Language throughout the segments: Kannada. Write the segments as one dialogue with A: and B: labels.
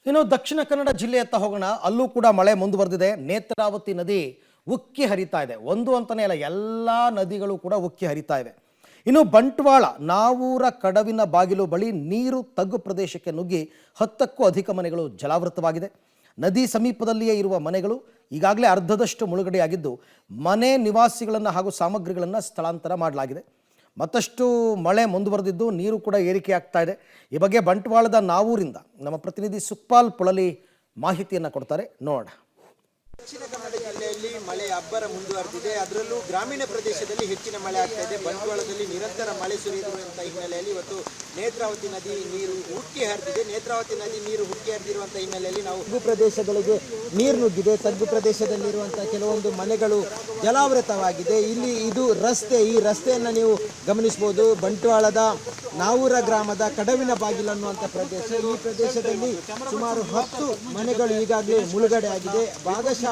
A: ಇನ್ನು ದಕ್ಷಿಣ ಕನ್ನಡ ಜಿಲ್ಲೆಯತ್ತ ಹೋಗೋಣ. ಅಲ್ಲೂ ಕೂಡ ಮಳೆ ಮುಂದುವರೆದಿದೆ. ನೇತ್ರಾವತಿ ನದಿ ಉಕ್ಕಿ ಹರಿತಾ ಇದೆ. ಒಂದು ಅಂತಾನೆ ಅಲ್ಲ, ಎಲ್ಲ ನದಿಗಳು ಕೂಡ ಉಕ್ಕಿ ಹರಿತಾ ಇವೆ. ಇನ್ನು ಬಂಟ್ವಾಳ ನಾವೂರ ಕಡವಿನ ಬಾಗಿಲು ಬಳಿ ನೀರು ತಗ್ಗು ಪ್ರದೇಶಕ್ಕೆ ನುಗ್ಗಿ 10ಕ್ಕೂ ಅಧಿಕ ಮನೆಗಳು ಜಲಾವೃತವಾಗಿದೆ. ನದಿ ಸಮೀಪದಲ್ಲಿಯೇ ಇರುವ ಮನೆಗಳು ಈಗಾಗಲೇ ಅರ್ಧದಷ್ಟು ಮುಳುಗಡೆಯಾಗಿದ್ದು, ಮನೆ ನಿವಾಸಿಗಳನ್ನು ಹಾಗೂ ಸಾಮಗ್ರಿಗಳನ್ನು ಸ್ಥಳಾಂತರ ಮಾಡಲಾಗಿದೆ. ಮತ್ತಷ್ಟು ಮಳೆ ಮುಂದುವರೆದಿದ್ದು ನೀರು ಕೂಡ ಏರಿಕೆಯಾಗ್ತಾ ಇದೆ. ಈ ಬಗ್ಗೆ ಬಂಟ್ವಾಳದ ನಾವೂರಿಂದ ನಮ್ಮ ಪ್ರತಿನಿಧಿ ಸುಕ್ಪಾಲ್ ಪೊಳಲಿ ಮಾಹಿತಿಯನ್ನು ಕೊಡ್ತಾರೆ, ನೋಡೋಣ.
B: ದಕ್ಷಿಣ ಕನ್ನಡ ಜಿಲ್ಲೆಯಲ್ಲಿ ಮಳೆ ಅಬ್ಬರ ಮುಂದುವರೆದಿದೆ. ಅದರಲ್ಲೂ ಗ್ರಾಮೀಣ ಪ್ರದೇಶದಲ್ಲಿ ಹೆಚ್ಚಿನ ಮಳೆ ಆಗ್ತಾ ಇದೆ. ಬಂಟ್ವಾಳದಲ್ಲಿ ನಿರಂತರ ಮಳೆ ಸುರಿಯುವಂಥ ಹಿನ್ನೆಲೆಯಲ್ಲಿ ಇವತ್ತು ನೇತ್ರಾವತಿ ನದಿ ನೀರು ಉಕ್ಕಿ ಹರಿದಿದೆ. ನೇತ್ರಾವತಿ ನದಿ ನೀರು ಉಕ್ಕಿ ಹರಿದಿರುವಂಥ ಹಿನ್ನೆಲೆಯಲ್ಲಿ ನಾವು ತಗ್ಗು ಪ್ರದೇಶಗಳಿಗೆ ನೀರು ನುಗ್ಗಿದೆ. ತಗ್ಗು ಪ್ರದೇಶದಲ್ಲಿರುವಂಥ ಕೆಲವೊಂದು ಮನೆಗಳು ಜಲಾವೃತವಾಗಿದೆ. ಇಲ್ಲಿ ಇದು ರಸ್ತೆ, ಈ ರಸ್ತೆಯನ್ನು ನೀವು ಗಮನಿಸಬಹುದು. ಬಂಟ್ವಾಳದ ನಾವೂರ ಗ್ರಾಮದ ಕಡವಿನ ಬಾಗಿಲು ಅನ್ನುವಂಥ ಪ್ರದೇಶ. ಈ ಪ್ರದೇಶದಲ್ಲಿ ಸುಮಾರು 10 ಮನೆಗಳು ಈಗಾಗಲೇ ಮುಳುಗಡೆ ಆಗಿದೆ, ಭಾಗಶಃ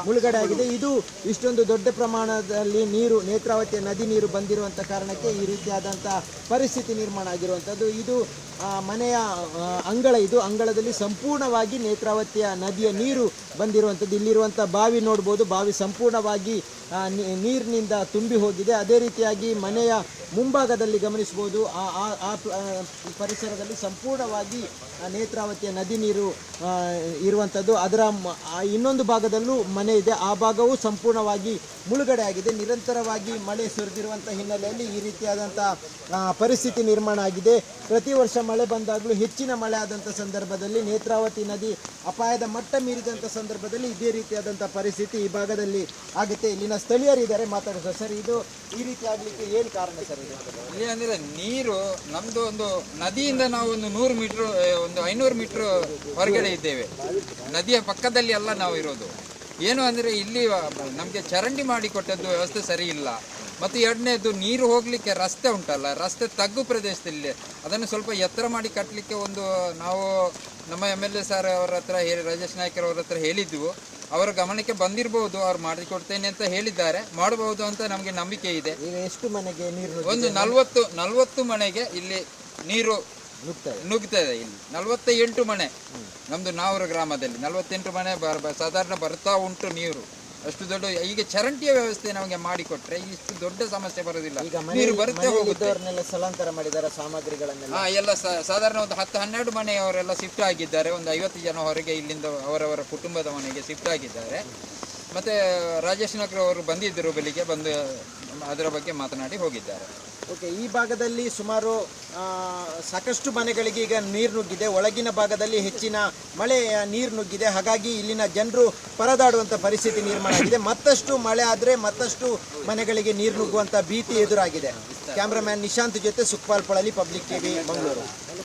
B: ಮುಳುಗಡೆ ಆಗಿದೆ. ಇದು ಇಷ್ಟೊಂದು ದೊಡ್ಡ ಪ್ರಮಾಣದಲ್ಲಿ ನೀರು, ನೇತ್ರಾವತಿಯ ನದಿ ನೀರು ಬಂದಿರುವಂಥ ಕಾರಣಕ್ಕೆ ಈ ರೀತಿಯಾದಂಥ ಪರಿಸ್ಥಿತಿ ನಿರ್ಮಾಣ ಆಗಿರುವಂಥದ್ದು. ಇದು ಮನೆಯ ಅಂಗಳ, ಇದು ಅಂಗಳದಲ್ಲಿ ಸಂಪೂರ್ಣವಾಗಿ ನೇತ್ರಾವತಿಯ ನದಿಯ ನೀರು ಬಂದಿರುವಂಥದ್ದು. ಇಲ್ಲಿರುವಂಥ ಬಾವಿ ನೋಡ್ಬೋದು, ಬಾವಿ ಸಂಪೂರ್ಣವಾಗಿ ನೀರಿನಿಂದ ತುಂಬಿ ಹೋಗಿದೆ. ಅದೇ ರೀತಿಯಾಗಿ ಮನೆಯ ಮುಂಭಾಗದಲ್ಲಿ ಗಮನಿಸ್ಬೋದು, ಆ ಪರಿಸರದಲ್ಲಿ ಸಂಪೂರ್ಣವಾಗಿ ನೇತ್ರಾವತಿಯ ನದಿ ನೀರು ಇರುವಂಥದ್ದು. ಅದರ ಇನ್ನೊಂದು ಭಾಗದಲ್ಲೂ ಮನೆ ಇದೆ, ಆ ಭಾಗವೂ ಸಂಪೂರ್ಣವಾಗಿ ಮುಳುಗಡೆ ಆಗಿದೆ. ನಿರಂತರವಾಗಿ ಮಳೆ ಸುರಿದಿರುವಂಥ ಹಿನ್ನೆಲೆಯಲ್ಲಿ ಈ ರೀತಿಯಾದಂಥ ಪರಿಸ್ಥಿತಿ ನಿರ್ಮಾಣ ಆಗಿದೆ. ಪ್ರತಿ ವರ್ಷ ಮಳೆ ಬಂದಾಗಲೂ ಹೆಚ್ಚಿನ ಮಳೆ ಆದಂಥ ಸಂದರ್ಭದಲ್ಲಿ ನೇತ್ರಾವತಿ ನದಿ ಅಪಾಯದ ಮಟ್ಟ ಮೀರಿದಂಥ ಸಂದರ್ಭದಲ್ಲಿ ಇದೇ ರೀತಿಯಾದಂಥ ಪರಿಸ್ಥಿತಿ ಈ ಭಾಗದಲ್ಲಿ ಆಗುತ್ತೆ. ಇಲ್ಲಿನ ಸ್ಥಳೀಯರಿದ್ದಾರೆ, ಮಾತಾಡೋದು. ಸರ್, ಇದು ಈ ರೀತಿ ಆಗಲಿಕ್ಕೆ ಏನು ಕಾರಣ ಸರ್?
C: ಇಲ್ಲಿ ಅಂದರೆ ನೀರು ನಮ್ಮದು ಒಂದು ನದಿಯಿಂದ ನಾವು ಒಂದು 100 ಮೀಟ್ರ್, ಒಂದು 500 ಮೀಟ್ರ್ ಹೊರಗಡೆ ಇದ್ದೇವೆ. ನದಿಯ ಪಕ್ಕದಲ್ಲಿ ಎಲ್ಲ ನಾವು ಇರೋದು. ಏನು ಅಂದರೆ ಇಲ್ಲಿ ನಮಗೆ ಚರಂಡಿ ಮಾಡಿಕೊಟ್ಟದ್ದು ವ್ಯವಸ್ಥೆ ಸರಿ ಇಲ್ಲ. ಮತ್ತು ಎರಡನೇದು, ನೀರು ಹೋಗಲಿಕ್ಕೆ ರಸ್ತೆ ಉಂಟಲ್ಲ, ರಸ್ತೆ ತಗ್ಗು ಪ್ರದೇಶದಲ್ಲಿ ಅದನ್ನು ಸ್ವಲ್ಪ ಎತ್ತರ ಮಾಡಿ ಕಟ್ಟಲಿಕ್ಕೆ ಒಂದು ನಾವು ನಮ್ಮ MLA ಸರ್ ಅವರ ಹತ್ರ ರಾಜೇಶ್ ನಾಯ್ಕರ್ ಅವರ ಹತ್ರ ಹೇಳಿದ್ವು. ಅವರ ಗಮನಕ್ಕೆ ಬಂದಿರಬಹುದು, ಅವ್ರು ಮಾಡಿಕೊಡ್ತೇನೆ ಅಂತ ಹೇಳಿದ್ದಾರೆ. ಮಾಡಬಹುದು ಅಂತ ನಮಗೆ ನಂಬಿಕೆ ಇದೆ.
B: ಈಗ ಎಷ್ಟು ಮನೆಗೆ ನೀರು?
C: ಒಂದು 40 ಮನೆಗೆ ಇಲ್ಲಿ ನೀರು ನುಗ್ತದೆ. ಇಲ್ಲಿ 48 ಮನೆ ನಮ್ಮದು ನಾವೂರ ಗ್ರಾಮದಲ್ಲಿ 48 ಮನೆ ಸಾಧಾರಣ ಬರ್ತಾ ಉಂಟು ನೀರು. ಅಷ್ಟು ದೊಡ್ಡ ಈಗ ಚರಂಡಿಯ ವ್ಯವಸ್ಥೆ ನಮಗೆ ಮಾಡಿಕೊಟ್ರೆ ಇಷ್ಟು ದೊಡ್ಡ ಸಮಸ್ಯೆ ಬರೋದಿಲ್ಲ. ನೀರು ಬರುತ್ತೆ, ಹೋಗುತ್ತೆ.
B: ಸ್ಥಳಾಂತರ ಮಾಡಿದ್ದಾರೆ ಸಾಮಗ್ರಿಗಳನ್ನೆಲ್ಲ.
C: ಎಲ್ಲ ಸಾಧಾರಣ ಒಂದು 10-12 ಮನೆಯವರೆಲ್ಲ ಶಿಫ್ಟ್ ಆಗಿದ್ದಾರೆ. ಒಂದು 50 ಜನ ಹೊರಗೆ ಇಲ್ಲಿಂದ ಅವರವರ ಕುಟುಂಬದ ಮನೆಗೆ ಶಿಫ್ಟ್ ಆಗಿದ್ದಾರೆ. ಮತ್ತೆ ರಾಜೇಶ್ ನಗರ್ ಅವರು ಬಂದಿದ್ದರು, ಬೆಳಿಗ್ಗೆ ಬಂದು ಅದರ ಬಗ್ಗೆ ಮಾತನಾಡಿ ಹೋಗಿದ್ದಾರೆ.
B: ಓಕೆ, ಈ ಭಾಗದಲ್ಲಿ ಸುಮಾರು ಸಾಕಷ್ಟು ಮನೆಗಳಿಗೆ ಈಗ ನೀರು ನುಗ್ಗಿದೆ. ಒಳಗಿನ ಭಾಗದಲ್ಲಿ ಹೆಚ್ಚಿನ ಮಳೆ ನೀರು ನುಗ್ಗಿದೆ. ಹಾಗಾಗಿ ಇಲ್ಲಿನ ಜನರು ಪರದಾಡುವಂಥ ಪರಿಸ್ಥಿತಿ ನಿರ್ಮಾಣ ಆಗಿದೆ. ಮತ್ತಷ್ಟು ಮಳೆ ಆದರೆ ಮತ್ತಷ್ಟು ಮನೆಗಳಿಗೆ ನೀರು ನುಗ್ಗುವಂಥ ಭೀತಿ ಎದುರಾಗಿದೆ. ಕ್ಯಾಮ್ರಾಮ್ಯಾನ್ ನಿಶಾಂತ್ ಜೊತೆ ಸುಕ್ಪಾಲ್ ಪೊಳಲಿ, ಪಬ್ಲಿಕ್ ಟಿವಿ, ಮಂಗಳೂರು.